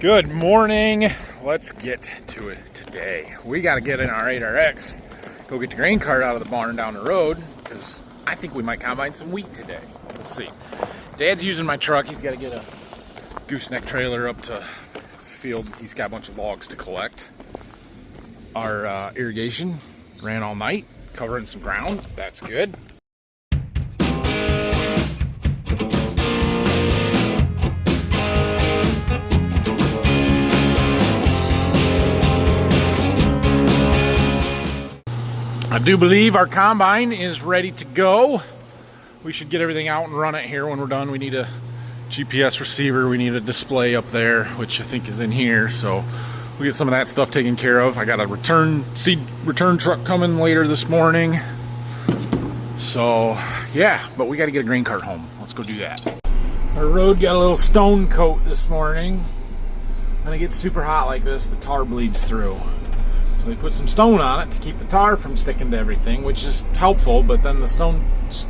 Good morning. Let's get to it today. We got to get in our 8RX, go get the grain cart out of the barn down the road, because I think we might combine some wheat today. We'll see. Dad's using my truck. He's got to get a gooseneck trailer up to field. He's got a bunch of logs to collect. Our irrigation ran all night, covering some ground. That's good. I do believe our combine is ready to go. We should get everything out and run it here when we're done. We need a GPS receiver. We need a display up there, which I think is in here. So we'll get some of that stuff taken care of. I got a seed return truck coming later this morning. So yeah, but we got to get a grain cart home. Let's go do that. Our road got a little stone coat this morning. When it gets super hot like this, the tar bleeds through. So they put some stone on it to keep the tar from sticking to everything, which is helpful, but then the stone's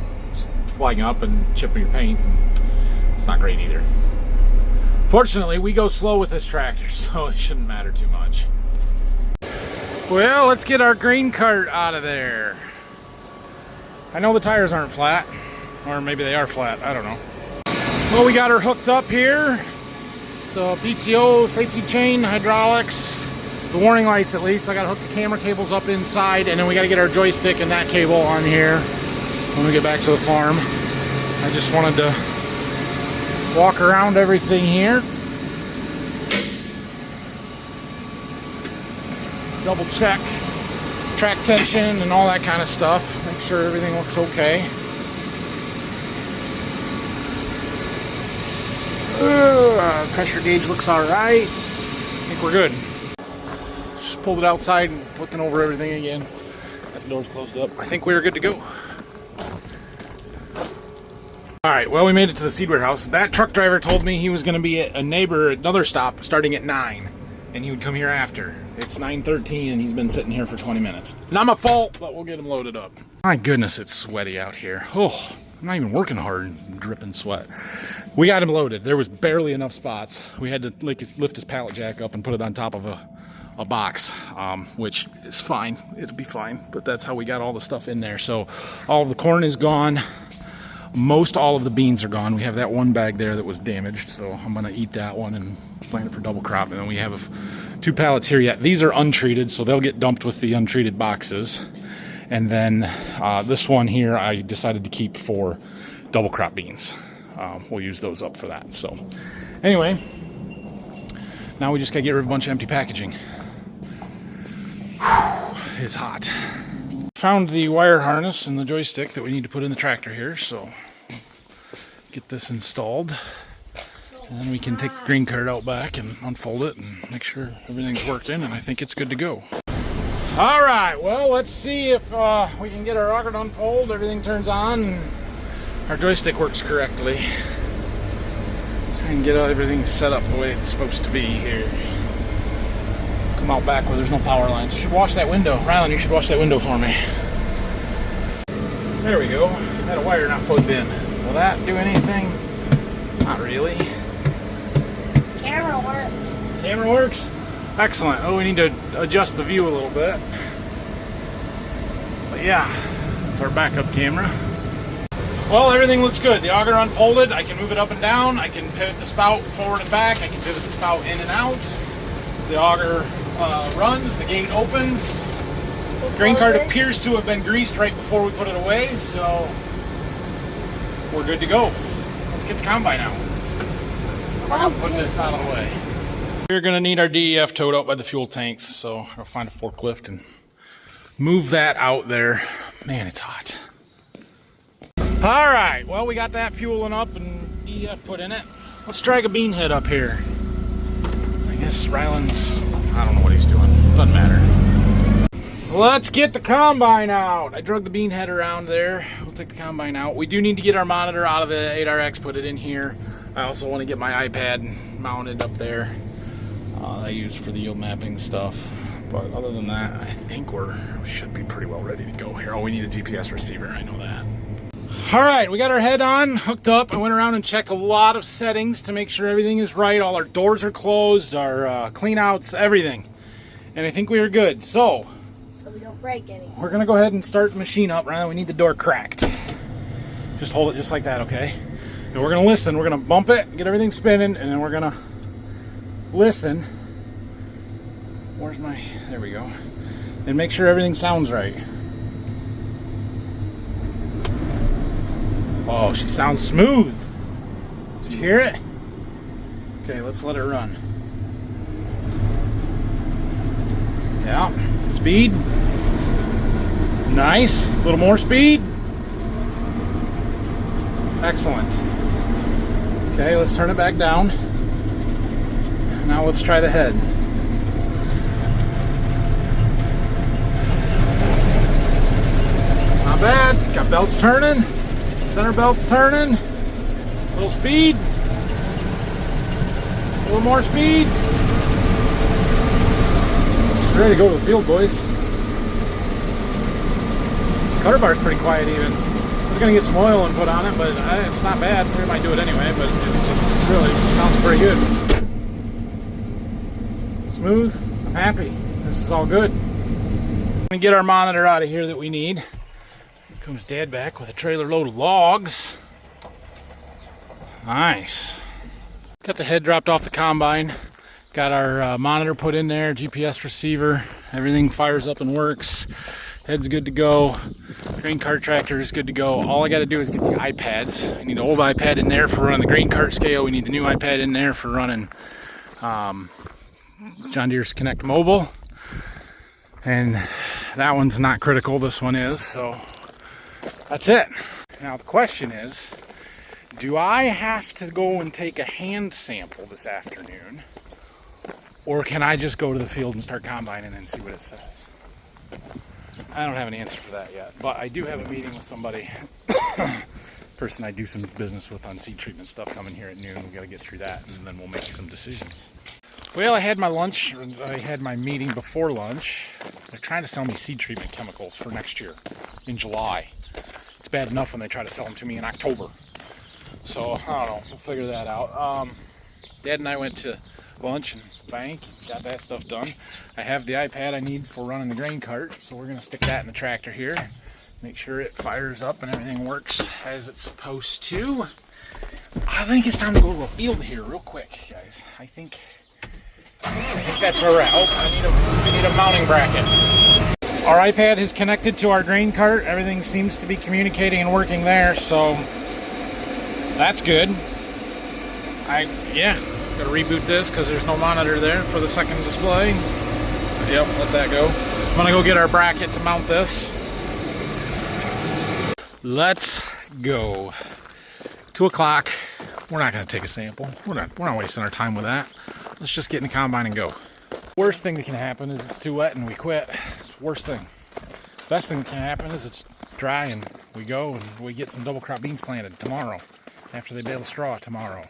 flying up and chipping your paint. It's not great either. Fortunately, we go slow with this tractor, so it shouldn't matter too much. Well, let's get our grain cart out of there. I know the tires aren't flat, or maybe they are flat, I don't know. Well, we got her hooked up here. The PTO, safety chain, hydraulics. The warning lights, at least. I gotta hook the camera cables up inside, and then we gotta get our joystick and that cable on here when we get back to the farm. I just wanted to walk around everything here, double check track tension and all that kind of stuff, make sure everything looks okay. Pressure gauge looks all right. I think we're good. Just pulled it outside and looking over everything again. Got the doors closed up. I think we were good to go. All right, well, we made it to the seed warehouse. That truck driver told me he was going to be at a neighbor at another stop starting at 9, and he would come here after. It's 9:13, and he's been sitting here for 20 minutes. Not my fault, but we'll get him loaded up. My goodness, it's sweaty out here. Oh, I'm not even working hard and dripping sweat. We got him loaded. There was barely enough spots. We had to lift his pallet jack up and put it on top of a box, which is fine. It'll be fine, but that's how we got all the stuff in there. So all of the corn is gone. Most all of the beans are gone. We have that one bag there that was damaged, so I'm gonna eat that one and plant it for double crop. And then we have 2 pallets here yet. These are untreated, so they'll get dumped with the untreated boxes. And then this one here I decided to keep for double crop beans. We'll use those up for that. So anyway, now we just gotta get rid of a bunch of empty packaging. Whew, it's hot. Found the wire harness and the joystick that we need to put in the tractor here, so get this installed. And then we can take the grain cart out back and unfold it and make sure everything's working, and I think it's good to go. All right, well, let's see if we can get our auger to unfold, everything turns on, and our joystick works correctly. Try and get everything set up the way it's supposed to be here. Come out back where there's no power lines. You should wash that window. Rylan, you should wash that window for me. There we go. Had a wire not plugged in. Will that do anything? Not really. Camera works. Camera works? Excellent. Oh, we need to adjust the view a little bit. But yeah, it's our backup camera. Well, everything looks good. The auger unfolded. I can move it up and down. I can pivot the spout forward and back. I can pivot the spout in and out. The auger runs. The gate opens. Grain cart appears to have been greased right before we put it away, so we're good to go. Let's get the combine out. I'm gonna put this out of the way. We're gonna need our DEF towed out by the fuel tanks, so I'll find a forklift and move that out there. Man, it's hot. All right, well, we got that fueling up and DEF put in it. Let's drag a bean head up here. I guess Rylan's, I don't know what he's doing. Doesn't matter. Let's get the combine out. I drug the bean head around there. We'll take the combine out. We do need to get our monitor out of the 8RX, put it in here. I also want to get my iPad mounted up there. I use for the yield mapping stuff. But other than that, I think we should be pretty well ready to go here. Oh, we need a GPS receiver. I know that. All right, we got our head on, hooked up. I went around and checked a lot of settings to make sure everything is right. All our doors are closed, our clean outs, everything. And I think we are good. So we don't break anything. We're gonna go ahead and start the machine up. Right now we need the door cracked. Just hold it just like that, okay? And we're gonna listen. We're gonna bump it, get everything spinning, and then we're gonna listen. Where's my, there we go. And make sure everything sounds right. Oh, she sounds smooth. Did you hear it? Okay, let's let it run. Yeah, speed. Nice. A little more speed. Excellent. Okay, let's turn it back down. Now let's try the head. Not bad. Got belts turning. Center belts turning. A little speed. A little more speed. Just ready to go to the field, boys. Cutter bar's pretty quiet even. We're gonna get some oil and put on it, but it's not bad. We might do it anyway, but it really sounds pretty good. Smooth. I'm happy. This is all good. We're gonna get our monitor out of here that we need. Here comes Dad back with a trailer load of logs. Nice. Got the head dropped off the combine. Got our monitor put in there, GPS receiver. Everything fires up and works. Head's good to go. Grain cart tractor is good to go. All I got to do is get the iPads. I need the old iPad in there for running the grain cart scale. We need the new iPad in there for running John Deere's Connect Mobile. And that one's not critical. This one is. So that's it. Now the question is, do I have to go and take a hand sample this afternoon? Or can I just go to the field and start combining and see what it says? I don't have an answer for that yet, but I do have a meeting with somebody, person I do some business with on seed treatment stuff coming here at noon. We got to get through that, and then we'll make some decisions. Well, I had my lunch. I had my meeting before lunch. They're trying to sell me seed treatment chemicals for next year in July. It's bad enough when they try to sell them to me in October. So I don't know. We'll figure that out. Dad and I went to lunch and bank, got that stuff done. I have the iPad I need for running the grain cart, so we're gonna stick that in the tractor here, make sure it fires up and everything works as it's supposed to. I think it's time to go to the field here real quick, guys. I think that's where we're at. Oh, I need a mounting bracket. Our iPad is connected to our grain cart. Everything seems to be communicating and working there, so that's good. Gotta reboot this because there's no monitor there for the second display. Yep, let that go. I'm gonna go get our bracket to mount this. Let's go. 2 o'clock. We're not gonna take a sample. We're not wasting our time with that. Let's just get in the combine and go. Worst thing that can happen is it's too wet and we quit. It's the worst thing. Best thing that can happen is it's dry and we go and we get some double crop beans planted tomorrow after they bale the straw tomorrow.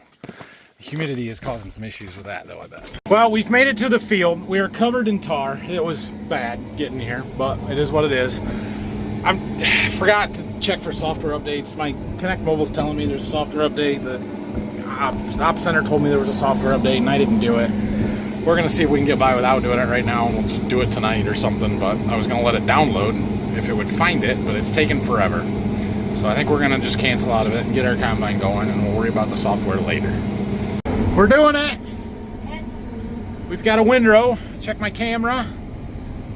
Humidity is causing some issues with that, though, I bet. Well, we've made it to the field. We are covered in tar. It was bad getting here, but it is what it is. I forgot to check for software updates. My Connect Mobile's telling me there's a software update. The Op Center told me there was a software update, and I didn't do it. We're going to see if we can get by without doing it right now, and we'll just do it tonight or something, but I was going to let it download if it would find it, but it's taken forever. So I think we're going to just cancel out of it and get our combine going, and we'll worry about the software later. We're doing it. We've got a windrow. Check my camera.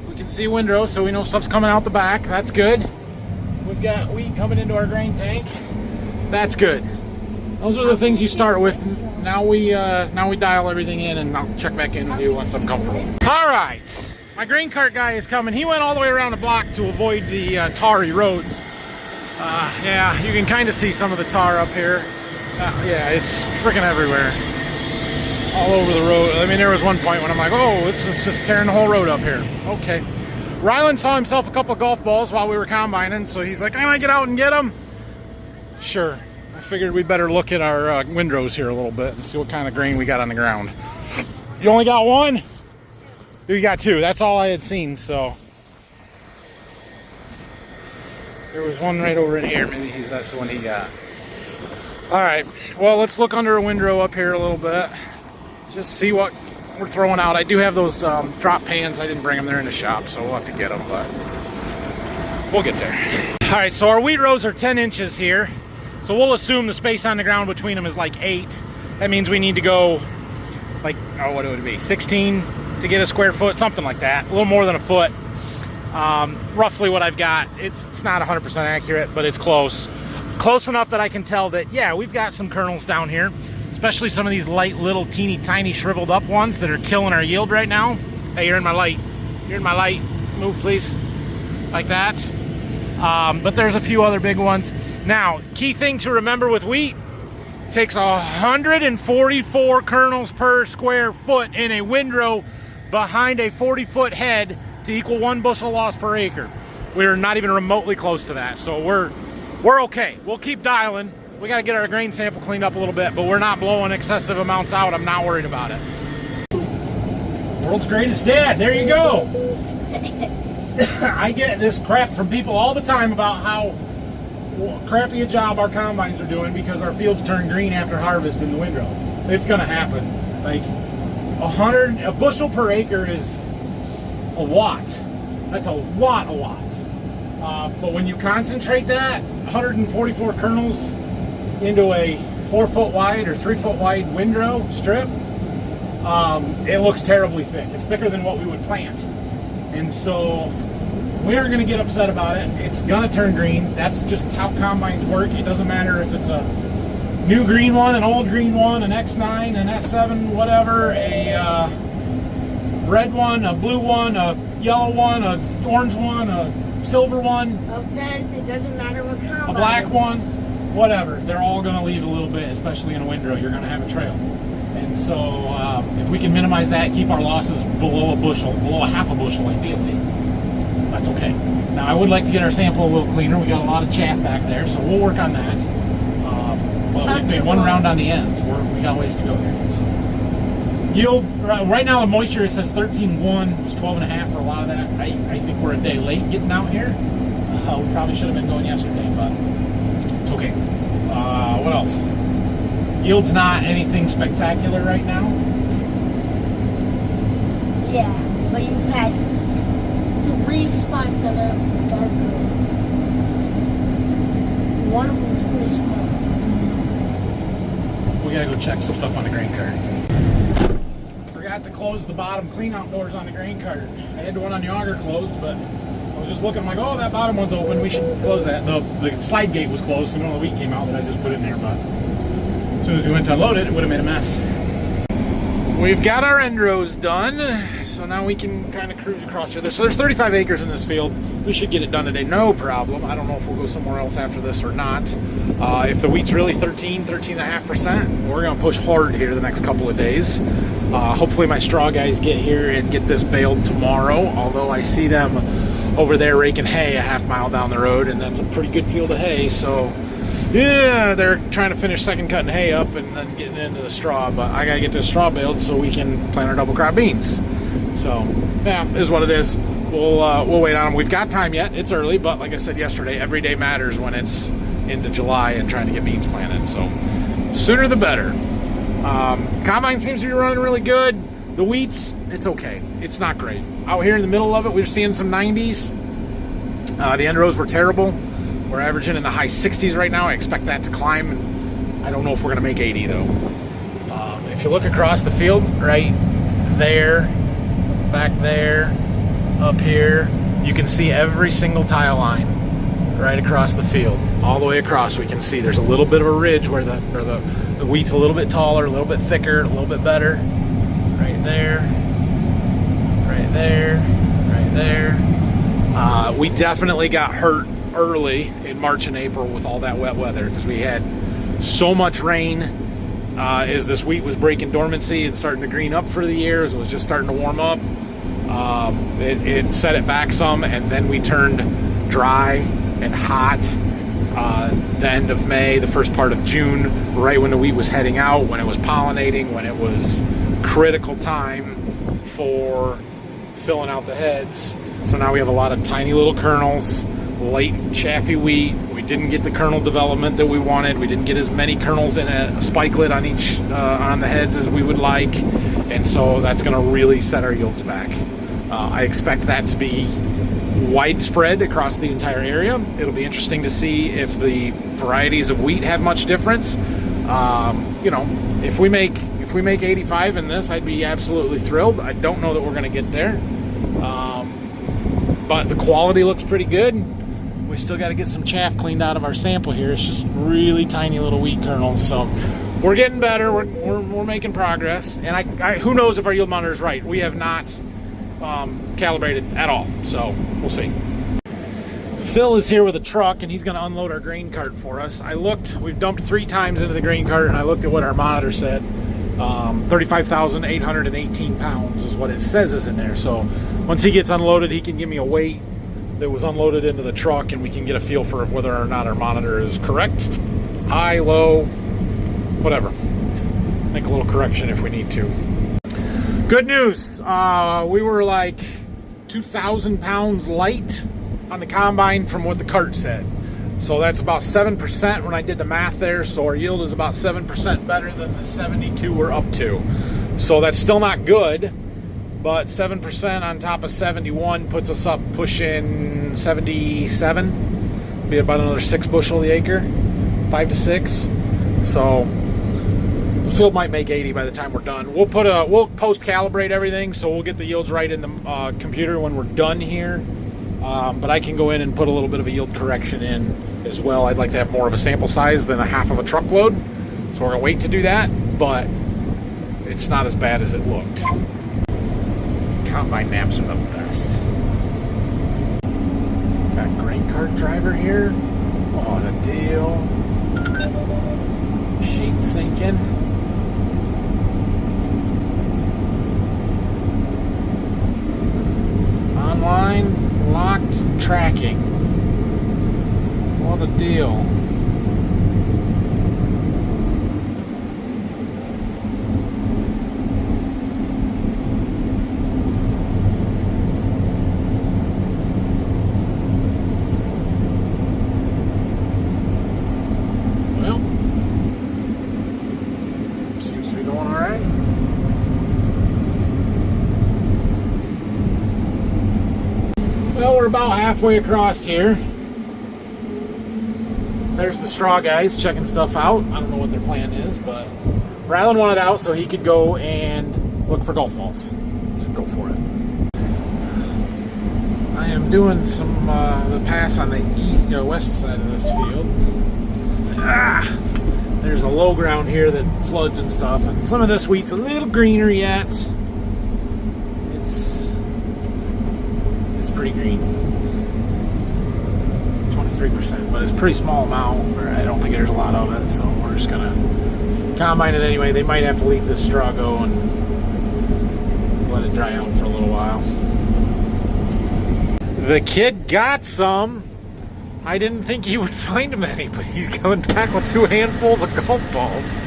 We can see a windrow, so we know stuff's coming out the back. That's good. We've got wheat coming into our grain tank. That's good. Those are the things you start with. Now we dial everything in, and I'll check back in with you once I'm comfortable. All right, my grain cart guy is coming. He went all the way around the block to avoid the tarry roads. Yeah, you can kind of see some of the tar up here. Yeah, it's freaking everywhere. All over the road. I mean, there was one point when I'm like, oh, it's just tearing the whole road up here. Okay. Ryland saw himself a couple of golf balls while we were combining, so he's like, can I get out and get them? Sure. I figured we'd better look at our windrows here a little bit and see what kind of grain we got on the ground. You only got one? You got two. That's all I had seen, so. There was one right over in here. Maybe that's the one he got. All right. Well, let's look under a windrow up here a little bit. Just see what we're throwing out. I do have those drop pans. I didn't bring them. They're in the shop, so we'll have to get them, but we'll get there. All right, so our wheat rows are 10 inches here. So we'll assume the space on the ground between them is like 8. That means we need to go like, oh, what would it be? 16 to get a square foot, something like that. A little more than a foot. Roughly what I've got. It's not 100% accurate, but it's close. Close enough that I can tell that, yeah, we've got some kernels down here, especially some of these light, little, teeny, tiny, shriveled up ones that are killing our yield right now. Hey, you're in my light. You're in my light. Move, please. Like that. But there's a few other big ones. Now, key thing to remember with wheat, it takes 144 kernels per square foot in a windrow behind a 40-foot head to equal 1 bushel loss per acre. We're not even remotely close to that, so we're okay. We'll keep dialing. We got to get our grain sample cleaned up a little bit, but we're not blowing excessive amounts out. I'm not worried about it. World's greatest dad. There you go. I get this crap from people all the time about how crappy a job our combines are doing because our fields turn green after harvest in the windrow. It's going to happen. Like a bushel per acre is a lot. That's a lot. But when you concentrate that 144 kernels into a 4-foot wide or 3-foot wide windrow strip, it looks terribly thick. It's thicker than what we would plant. And so we aren't going to get upset about it. It's going to turn green. That's just how combines work. It doesn't matter if it's a new green one, an old green one, an X9, an S7, whatever, a red one, a blue one, a yellow one, a orange one, a silver one, A vent, it doesn't matter what combine. a black one, whatever. They're all going to leave a little bit, especially in a windrow. You're going to have a trail. And so if we can minimize that, keep our losses below a bushel, below a half a bushel ideally, that's okay. Now I would like to get our sample a little cleaner. We got a lot of chaff back there, so we'll work on that. But we've made one round on the ends. We got ways to go here. So. Yield, right now the moisture, it says 13.1, it was 12.5 for a lot of that. I think we're a day late getting out here. We probably should have been going yesterday, but it's okay. What else? Yield's not anything spectacular right now. Yeah, but you've had 3 spots that are darker. One of them is pretty small. We gotta go check some stuff on the grain cart. Forgot to close the bottom clean-out doors on the grain cart. I had the one on the auger closed, but I was just looking, I'm like, oh, that bottom one's open. We should close that. The slide gate was closed, so none of the wheat came out that I just put in there, but as soon as we went to unload it, it would have made a mess. We've got our end rows done, so now we can kind of cruise across here. So there's 35 acres in this field. We should get it done today, no problem. I don't know if we'll go somewhere else after this or not. If the wheat's really 13.5%, we're going to push hard here the next couple of days. Hopefully my straw guys get here and get this baled tomorrow, although I see them over there raking hay a half mile down the road, and that's a pretty good field of hay, so yeah, they're trying to finish second cutting hay up and then getting into the straw, but I gotta get this straw baled so we can plant our double crop beans. So yeah, is what it is. We'll wait on them. We've got time yet. It's early, but like I said yesterday, every day matters when it's into July and trying to get beans planted. So sooner the better. Combine seems to be running really good. The wheats, it's okay. It's not great. Out here in the middle of it, we're seeing some 90s. The end rows were terrible. We're averaging in the high 60s right now. I expect that to climb. And I don't know if we're going to make 80 though. If you look across the field, right there, back there, up here, you can see every single tile line right across the field. All the way across we can see there's a little bit of a ridge where the wheat's a little bit taller, a little bit thicker, a little bit better. Right there, right there, right there. We definitely got hurt early in March and April with all that wet weather because we had so much rain as this wheat was breaking dormancy and starting to green up for the year, as it was just starting to warm up. It set it back some, and then we turned dry and hot the end of May, the first part of June, right when the wheat was heading out, when it was pollinating, when it was critical time for filling out the heads. So now we have a lot of tiny little kernels, late chaffy wheat. We didn't get the kernel development that we wanted. We didn't get as many kernels in a spikelet on each on the heads as we would like, and so that's going to really set our yields back. I expect that to be widespread across the entire area. It'll be interesting to see if the varieties of wheat have much difference. You know, if we make 85 in this, I'd be absolutely thrilled. I don't know that we're going to get there, but the quality looks pretty good. We still got to get some chaff cleaned out of our sample here. It's just really tiny little wheat kernels, so we're getting better. We're making progress, and I who knows if our yield monitor is right. We have not calibrated at all, so we'll see. Phil is here with a truck, and he's going to unload our grain cart for us. I looked, we've dumped 3 times into the grain cart, and I looked at what our monitor said. 35,818 pounds is what it says is in there. So once he gets unloaded, he can give me a weight that was unloaded into the truck, and we can get a feel for whether or not our monitor is correct, high, low, whatever. Make a little correction if we need to. Good news, we were like 2,000 pounds light on the combine from what the cart said. So that's about 7% when I did the math there. So our yield is about 7% better than the 72 we're up to. So that's still not good, but 7% on top of 71 puts us up pushing 77. Be about another 6 bushel the acre, 5 to 6. So the field might make 80 by the time we're done. We'll post calibrate everything, so we'll get the yields right in the computer when we're done here. But I can go in and put a little bit of a yield correction in as well. I'd like to have more of a sample size than a half of a truckload, so we're gonna wait to do that, but it's not as bad as it looked. Combine naps are the best. Got grain cart driver here. What a deal. Sheet sinking. Online locked tracking. What a deal. Well, seems to be going all right. Well, we're about halfway across here. There's the straw guys checking stuff out. I don't know what their plan is, but Rylan wanted out so he could go and look for golf balls. So go for it. I am doing some the pass on the west side of this field. There's a low ground here that floods and stuff, and some of this wheat's a little greener yet. It's pretty green. 23%, but it's a pretty small amount. I don't think there's a lot of it, so we're just gonna combine it anyway. They might have to leave this straw go and let it dry out for a little while. The kid got some. I didn't think he would find many, but he's coming back with 2 handfuls of golf balls.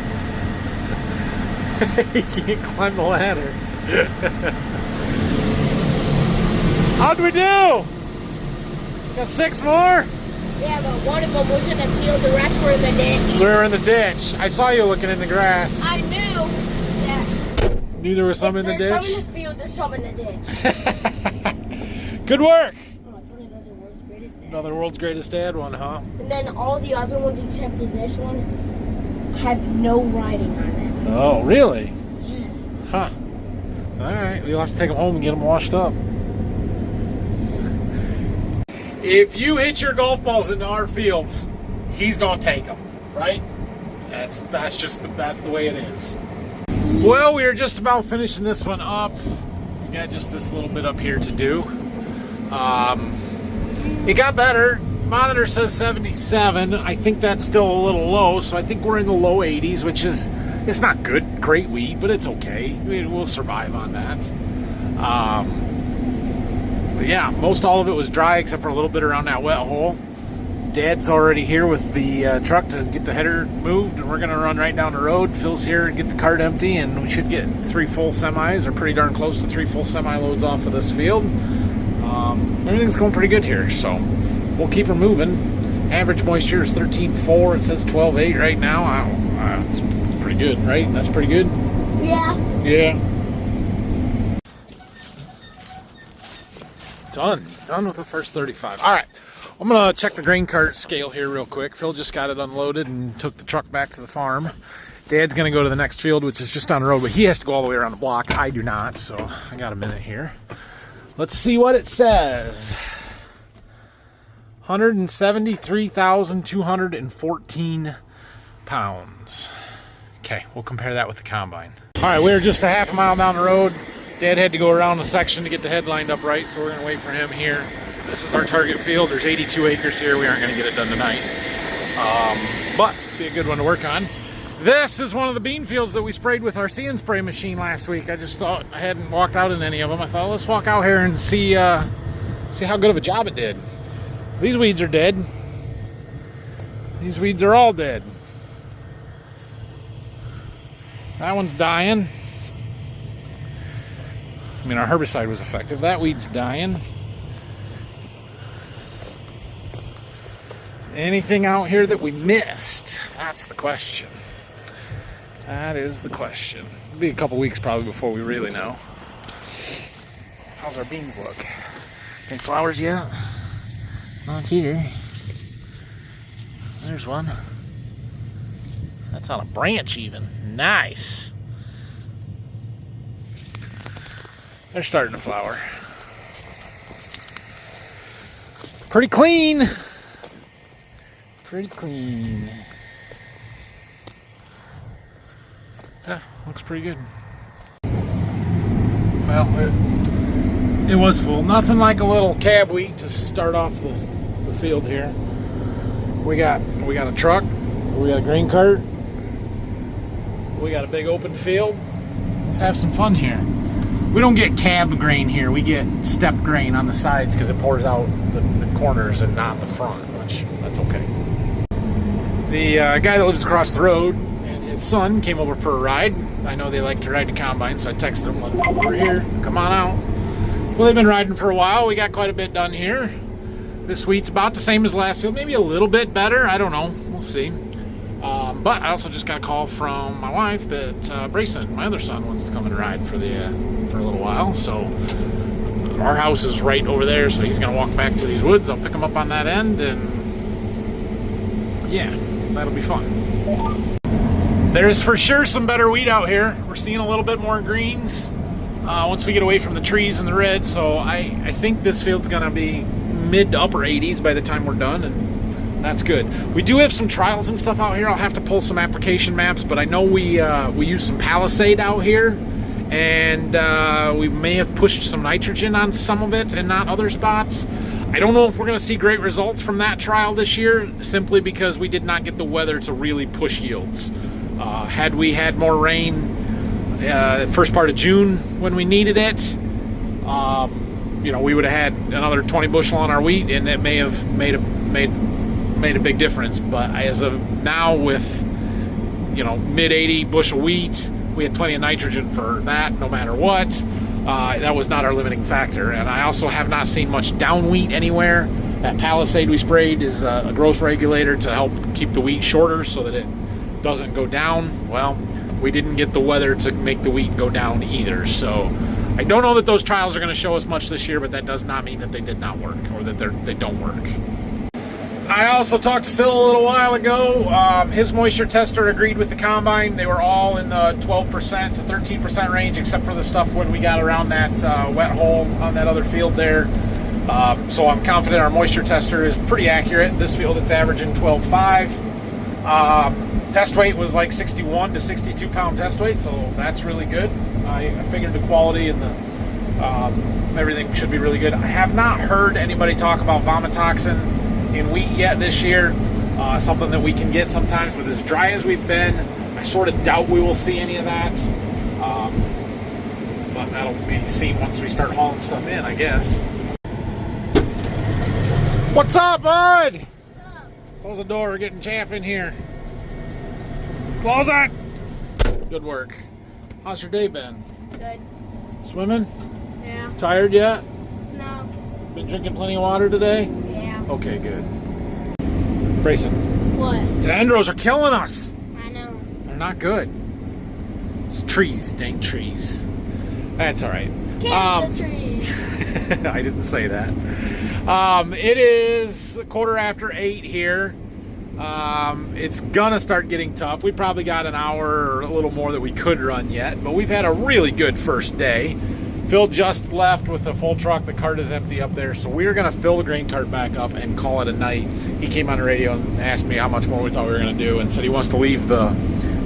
He can't climb the ladder. How'd we do? Got 6 more? Yeah, but one of them was in the field, the rest were in the ditch. We were in the ditch. I saw you looking in the grass. I knew that. Knew there was some in the ditch? There's some in the field, there's some in the ditch. Good work. Oh, I found another world's greatest dad. Another world's greatest dad one, huh? And then all the other ones except for this one had no writing on it. Oh, really? Yeah. Huh. Alright, we'll have to take them home and get them washed up. If you hit your golf balls into our fields, he's gonna take them, right? That's the way it is. Well, we are just about finishing this one up. We got just this little bit up here to do. It got better. Monitor says 77. I think that's still a little low, so I think we're in the low 80s, which is, it's not good, great wheat, but it's okay. We'll survive on that. But yeah, most all of it was dry except for a little bit around that wet hole. Dad's already here with the truck to get the header moved, and we're gonna run right down the road. Phil's here and get the cart empty, and we should get 3 full semis, or pretty darn close to 3 full semi loads off of this field. Everything's going pretty good here, so we'll keep her moving. Average moisture is 13.4. It says 12.8 right now. It's pretty good, right? That's pretty good. Yeah. Yeah. Done with the first 35. All right, I'm gonna check the grain cart scale here real quick. Phil just got it unloaded and took the truck back to the farm. Dad's gonna go to the next field, which is just down the road, but he has to go all the way around the block. I do not, so I got a minute here. Let's see what it says. 173,214 pounds. Okay, we'll compare that with the combine. All right, we're just a half a mile down the road. Dad had to go around the section to get the head lined up right, so we're gonna wait for him here. This is our target field. There's 82 acres here. We aren't gonna get it done tonight, but be a good one to work on. This is one of the bean fields that we sprayed with our See and Spray machine last week. I just thought, I hadn't walked out in any of them. I thought, let's walk out here and see how good of a job it did. These weeds are dead. These weeds are all dead. That one's dying. I mean, our herbicide was effective. That weed's dying. Anything out here that we missed? That's the question. That is the question. It'll be a couple weeks probably before we really know. How's our beans look? Any flowers yet? Not here. There's one. That's on a branch even. Nice. They're starting to flower. Pretty clean. Pretty clean. Yeah, looks pretty good. Well, it was full. Nothing like a little cab wheat to start off the field here. We got a truck. We got a grain cart. We got a big open field. Let's have some fun here. We don't get cab grain here. We get step grain on the sides because it pours out the corners and not the front, which that's okay. The guy that lives across the road and his son came over for a ride. I know they like to ride the combine, so I texted them, let them know we're here. Come on out. Well, they've been riding for a while. We got quite a bit done here. This wheat's about the same as last field, maybe a little bit better. I don't know. We'll see. But I also just got a call from my wife that Brayson, my other son, wants to come and ride for a little while. So our house is right over there, so he's gonna walk back to these woods. I'll pick him up on that end, and yeah, that'll be fun. There's for sure some better wheat out here. We're seeing a little bit more greens once we get away from the trees and the red. So I think this field's gonna be mid to upper 80s by the time we're done, and that's good. We do have some trials and stuff out here. I'll have to pull some application maps, but I know we use some Palisade out here, and we may have pushed some nitrogen on some of it and not other spots. I don't know if we're going to see great results from that trial this year, simply because we did not get the weather to really push yields. Had we had more rain the first part of June when we needed it, we would have had another 20 bushel on our wheat, and it may have made a big difference. But as of now, with mid 80 bushel wheat, we had plenty of nitrogen for that no matter what. That was not our limiting factor. And I also have not seen much down wheat anywhere. That Palisade we sprayed is a growth regulator to help keep the wheat shorter so that it doesn't go down. Well, we didn't get the weather to make the wheat go down either. So I don't know that those trials are going to show us much this year, but that does not mean that they did not work or that they don't work. I also talked to Phil a little while ago. His moisture tester agreed with the combine. They were all in the 12% to 13% range, except for the stuff when we got around that wet hole on that other field there. So I'm confident our moisture tester is pretty accurate. This field, it's averaging 12.5. Test weight was like 61 to 62 pound test weight, so that's really good. I figured the quality and the everything should be really good. I have not heard anybody talk about vomitoxin in wheat yet this year. Something that we can get sometimes with as dry as we've been. I sort of doubt we will see any of that. But that'll be seen once we start hauling stuff in, I guess. What's up, bud? What's up? Close the door, we're getting chaff in here. Close it! Good work. How's your day been? Good. Swimming? Yeah. Tired yet? No. Been drinking plenty of water today? Yeah. Okay, good. Brayson, What? dendros are killing us. I know. They're not good. It's trees, dang trees. That's all right. Kill the trees. I didn't say that. It is 8:15 here. It's gonna start getting tough. We probably got an hour or a little more that we could run yet, but we've had a really good first day. Phil just left with a full truck. The cart is empty up there, so we're gonna fill the grain cart back up and call it a night. He came on the radio and asked me how much more we thought we were gonna do, and said he wants to leave the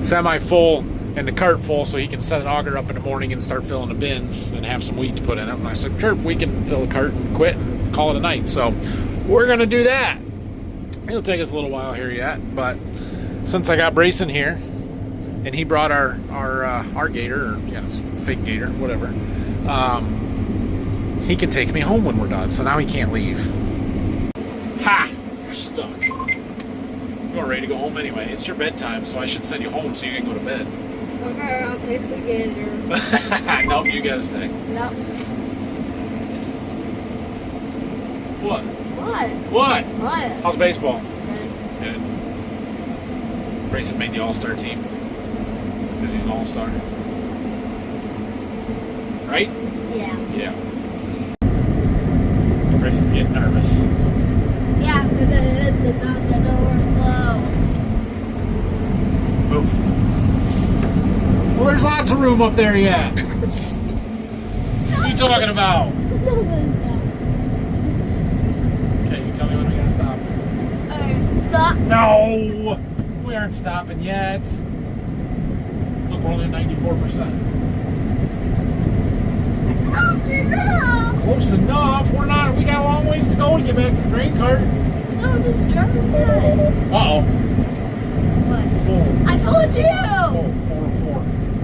semi full and the cart full so he can set an auger up in the morning and start filling the bins and have some wheat to put in it. And I said, sure, we can fill the cart and quit and call it a night. So we're gonna do that. It'll take us a little while here yet, but since I got Brayson here and he brought our gator, or fake gator, whatever, he can take me home when we're done. So now he can't leave. Ha! You're stuck. You're ready to go home anyway. It's your bedtime, so I should send you home so you can go to bed. Okay, I'll take the gator. Nope, you gotta stay. No. What? What? What? How's baseball? Okay. Good. Brayson made the all-star team. Because he's an all-star. Right? Yeah. Yeah. Brayson's getting nervous. Yeah, because the dog gonna overflow. Move. Well, there's lots of room up there yet. What are you talking about? Okay, you tell me when we gotta stop. Okay, stop. No! We aren't stopping yet. Look, we're only at 94%. Close enough. Close enough. We're not. We got a long ways to go to get back to the grain cart. So just drop it. Uh-oh. What? Full. I told you. Full. 404.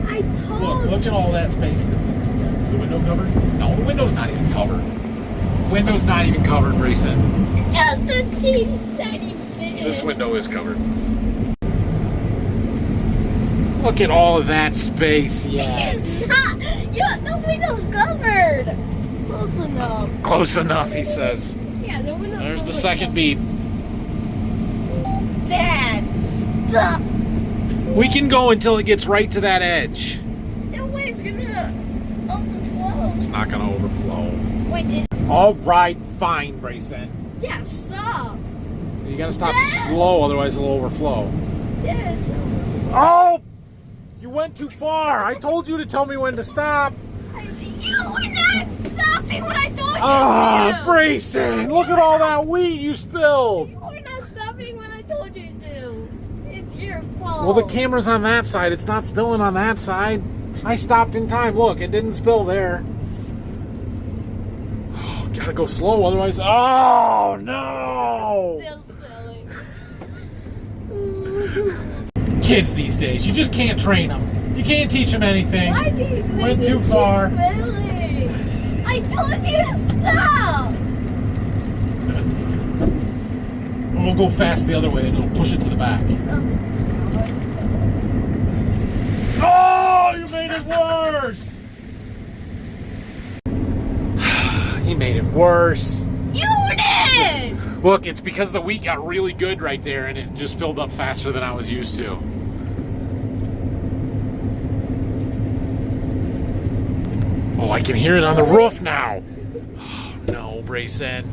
I told Look at all that space that's in there. Is the window covered? No, the window's not even covered. Window's not even covered, Brayson. Just a teeny tiny bit. This window is covered. Look at all of that space. Yes. It's not. The window's covered. Close enough. Close enough, he says. Yeah, the window's There's the covered. second beep. Dad, stop. We can go until it gets right to that edge. No way, it's gonna overflow. It's not going to overflow. Wait, All right, fine, Brayson. yeah, stop. You got to stop slow, otherwise it'll overflow. Yeah, stop. Oh! You went too far. I told you to tell me when to stop. You were not stopping when I told you Ah, to. Brayson, look at all that wheat you spilled. You were not stopping when I told you to. It's your fault. Well, the camera's on that side. It's not spilling on that side. I stopped in time. Look, it didn't spill there. Oh, gotta go slow, otherwise... Oh, no! Still spilling. Kids these days, you just can't train them. You can't teach them anything. Why do you make Went too it far. spilling? I told you to stop. We'll go fast the other way and it'll push it to the back. Oh, you made it worse! He made it worse. You did. Look, it's because the wheat got really good right there and it just filled up faster than I was used to. Oh, I can hear it on the roof now. Oh, no, Brayson.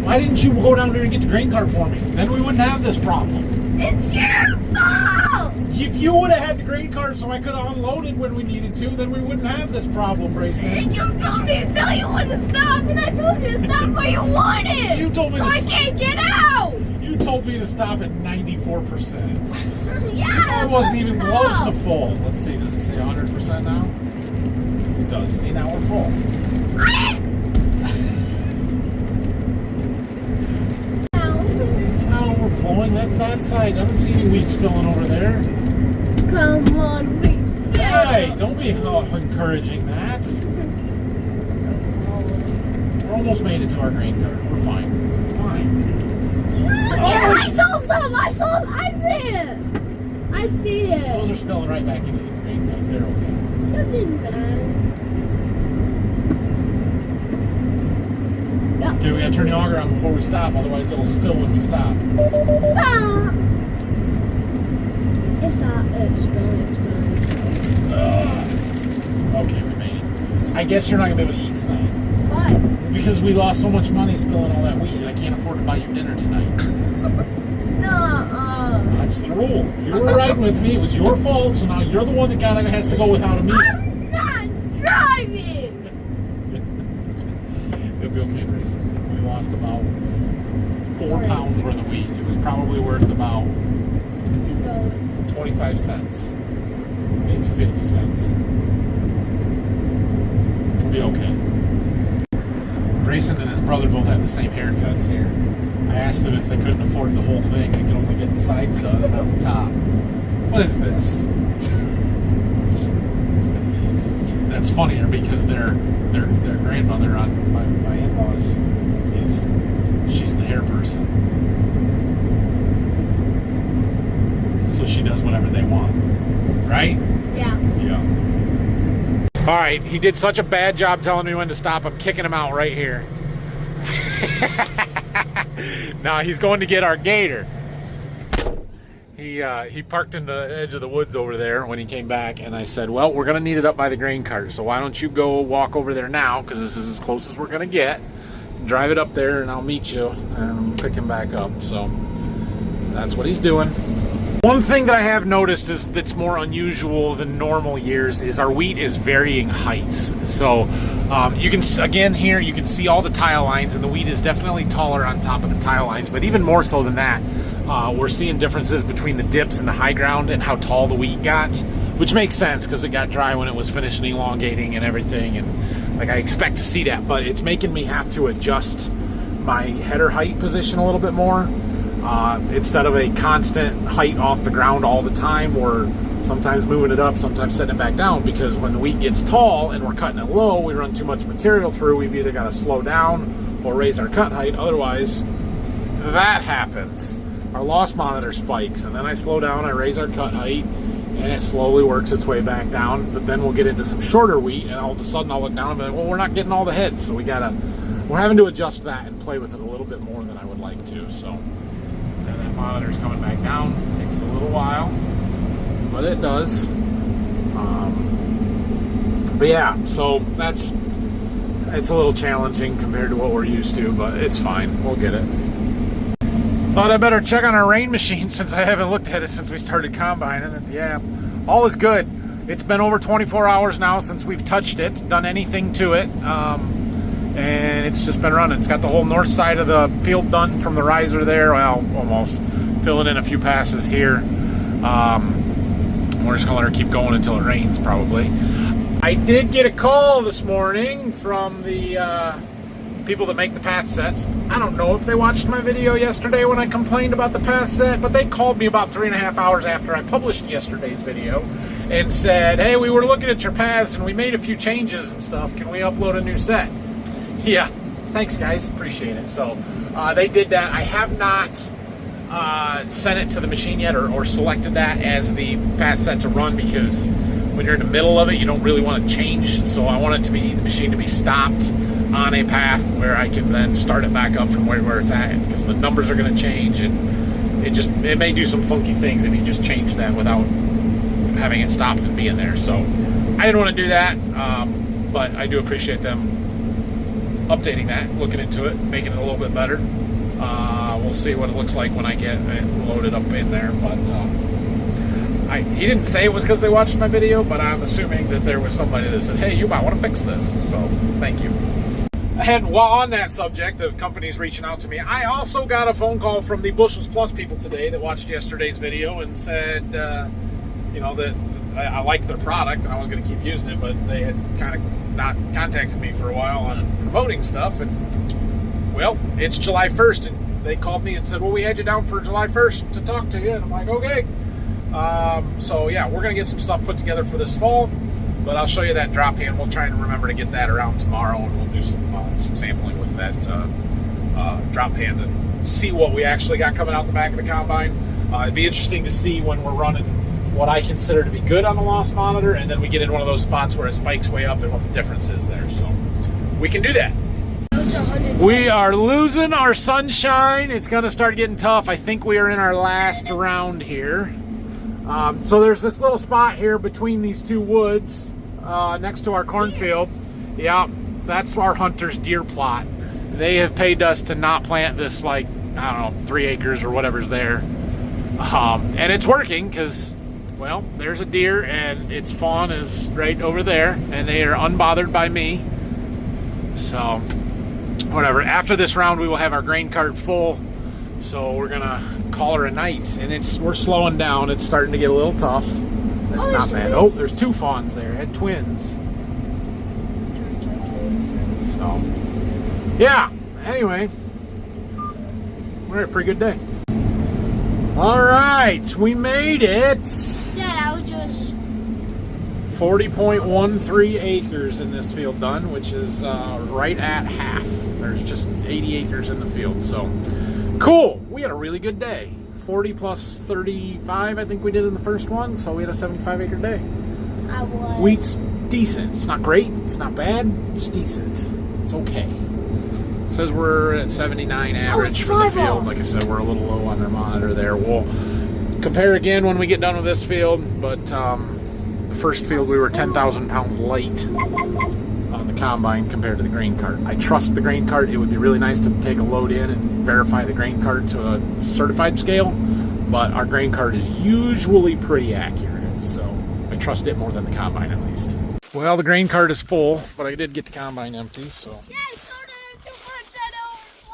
Why didn't you go down there and get the grain cart for me? Then we wouldn't have this problem. It's your fault. If you would have had the grain cart so I could have unloaded when we needed to, then we wouldn't have this problem, Brayson. You told me to tell you when to stop, and I told you to stop where you wanted. You told me so to I can't get out. You told me to stop at 94%. Yeah, It wasn't even close to full. Let's see, does it say 100% now? It does. See, now we're full. It's not overflowing. That's that side. I don't see any wheat spilling over there. Come on, please. Hey, don't be encouraging that. We're almost made it to our grain cart. We're fine. It's fine. Yeah, I saw some. I see it. I see it. Those are spilling right back into the grain tank. They're okay. Okay, we gotta turn the auger on before we stop, otherwise it'll spill when we stop. Stop! It's not. It's spilling. Okay, we made it. I guess you're not gonna be able to eat tonight. Why? Because we lost so much money spilling all that wheat, I can't afford to buy you dinner tonight. No. That's the rule. You were riding with me. It was your fault, so now you're the one that has to go without a meal. I'm not driving. It'll be okay, Grayson. We lost about 4 pounds worth of wheat. It was probably worth about $2. 25 cents, maybe 50 cents. It'll be okay. Grayson and his brother both had the same haircuts here. I asked them if they couldn't afford the whole thing. They could only get the sides done and not the top. What is this? That's funnier because their grandmother on my in-laws she's the hair person. So she does whatever they want. Right? Yeah. Yeah. All right, he did such a bad job telling me when to stop. I'm kicking him out right here. Now he's going to get our gator. He parked in the edge of the woods over there when he came back, and I said, well, we're going to need it up by the grain cart, so why don't you go walk over there now, because this is as close as we're going to get. Drive it up there, and I'll meet you and pick him back up. So that's what he's doing. One thing that I have noticed is that's more unusual than normal years is our wheat is varying heights. So you can, again here, you can see all the tile lines, and the wheat is definitely taller on top of the tile lines, but even more so than that, we're seeing differences between the dips and the high ground and how tall the wheat got, which makes sense because it got dry when it was finishing elongating and everything, and like I expect to see that, but it's making me have to adjust my header height position a little bit more. Instead of a constant height off the ground all the time, we're sometimes moving it up, sometimes setting it back down, because when the wheat gets tall and we're cutting it low, we run too much material through, we've either got to slow down or raise our cut height, otherwise that happens. Our loss monitor spikes, and then I slow down, I raise our cut height, and it slowly works its way back down, but then we'll get into some shorter wheat, and all of a sudden I'll look down and be like, well, we're not getting all the heads, so we're having to adjust that and play with it a little bit more than I would like to, so. And that monitor's coming back down. It takes a little while, but it does. But yeah, so it's a little challenging compared to what we're used to, but it's fine. We'll get it. Thought I better check on our rain machine since I haven't looked at it since we started combining it. Yeah, all is good. It's been over 24 hours now since we've touched it, done anything to it. And it's just been running. It's got the whole north side of the field done from the riser there. Well, almost. Filling in a few passes here. We're just gonna let her keep going until it rains, probably. I did get a call this morning from the people that make the path sets. I don't know if they watched my video yesterday when I complained about the path set, but they called me about 3.5 hours after I published yesterday's video and said, hey, we were looking at your paths and we made a few changes and stuff. Can we upload a new set? Yeah, thanks guys, appreciate it. So they did that. I have not sent it to the machine yet or selected that as the path set to run, because when you're in the middle of it, you don't really want to change. So I want it to be, the machine to be stopped on a path where I can then start it back up from where it's at, because the numbers are going to change, and it may do some funky things if you just change that without having it stopped and being there. So I didn't want to do that, but I do appreciate them updating that, looking into it, making it a little bit better. We'll see what it looks like when I get it loaded up in there, but he didn't say it was because they watched my video, but I'm assuming that there was somebody that said, hey, you might want to fix this, so thank you. And while on that subject of companies reaching out to me, I also got a phone call from the Bushels Plus people today that watched yesterday's video and said, that I liked their product and I was going to keep using it, but they had kind of not contacted me for a while on promoting stuff, and well, it's July 1st, and they called me and said, well, we had you down for July 1st to talk to you, and I'm like, okay. So yeah, we're going to get some stuff put together for this fall, but I'll show you that drop hand. We'll try and remember to get that around tomorrow, and we'll do some sampling with that drop hand and see what we actually got coming out the back of the combine. It'd be interesting to see when we're running what I consider to be good on the loss monitor, and then we get in one of those spots where it spikes way up and what the difference is there. So we can do that. it's 100. We are losing our sunshine. It's going to start getting tough. I think we are in our last round here. So there's this little spot here between these two woods next to our cornfield. Yeah, that's our hunter's deer plot. They have paid us to not plant this, like, I don't know, 3 acres or whatever's there. And it's working because, well, there's a deer and its fawn is right over there and they are unbothered by me. So, whatever. After this round, we will have our grain cart full. So we're gonna call her a night, and we're slowing down. It's starting to get a little tough. It's not bad. Oh, there's 2 fawns there. Had twins. So, yeah. Anyway, we're at a pretty good day. All right, we made it. Dad, I was just 40.13 acres in this field done, which is right at half. There's just 80 acres in the field, so cool. We had a really good day. 40 plus 35, I think we did in the first one, so we had a 75 acre day. I was. Wheat's decent. It's not great. It's not bad. It's decent. It's okay. It says we're at 79 average for the field. Like I said, we're a little low on our monitor there. We'll compare again when we get done with this field, but the first field we were 10,000 pounds light on the combine compared to the grain cart. I trust the grain cart. It would be really nice to take a load in and verify the grain cart to a certified scale, but our grain cart is usually pretty accurate, so I trust it more than the combine at least. Well, the grain cart is full, but I did get the combine empty, so. Dad, so did too much. I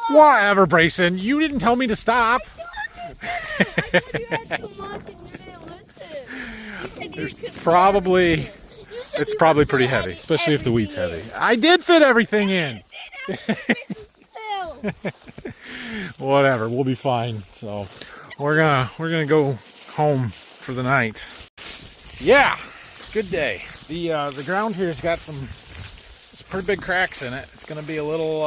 don't. Whatever, Brayson. You didn't tell me to stop. I told you had too much and you didn't listen. You said you could Probably, fit everything. it's probably pretty heavy, especially if the wheat's heavy. I did fit everything in. Whatever, we'll be fine. So we're gonna go home for the night. Yeah, good day. The ground here's got some pretty big cracks in it. It's gonna be a little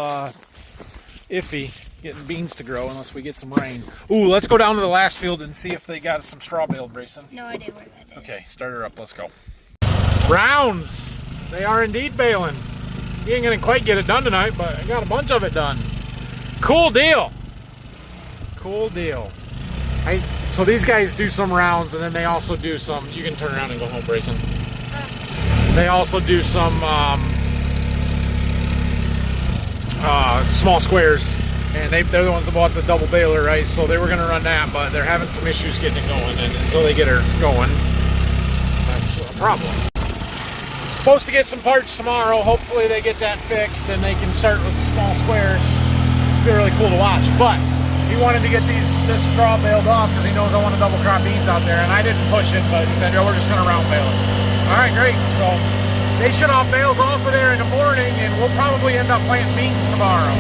iffy getting beans to grow unless we get some rain. Ooh, let's go down to the last field and see if they got some straw baled, Brayson. No idea where that is. Okay, start her up. Let's go. Rounds. They are indeed baling. You ain't gonna quite get it done tonight, but I got a bunch of it done. Cool deal. Cool deal. So these guys do some rounds, and then they also do some. You can turn around and go home, Brayson. They also do some small squares, and they're the ones that bought the double baler, right? So they were gonna run that, but they're having some issues getting it going, and until they get her going, that's a problem. Supposed to get some parts tomorrow. Hopefully they get that fixed and they can start with the small squares. It'll be really cool to watch. But he wanted to get this straw baled off because he knows I want to double crop beans out there, and I didn't push it, but he said, "Yo, we're just gonna round bale it." All right, great. So they shut off bales off of there in the morning, and we'll probably end up planting beans tomorrow.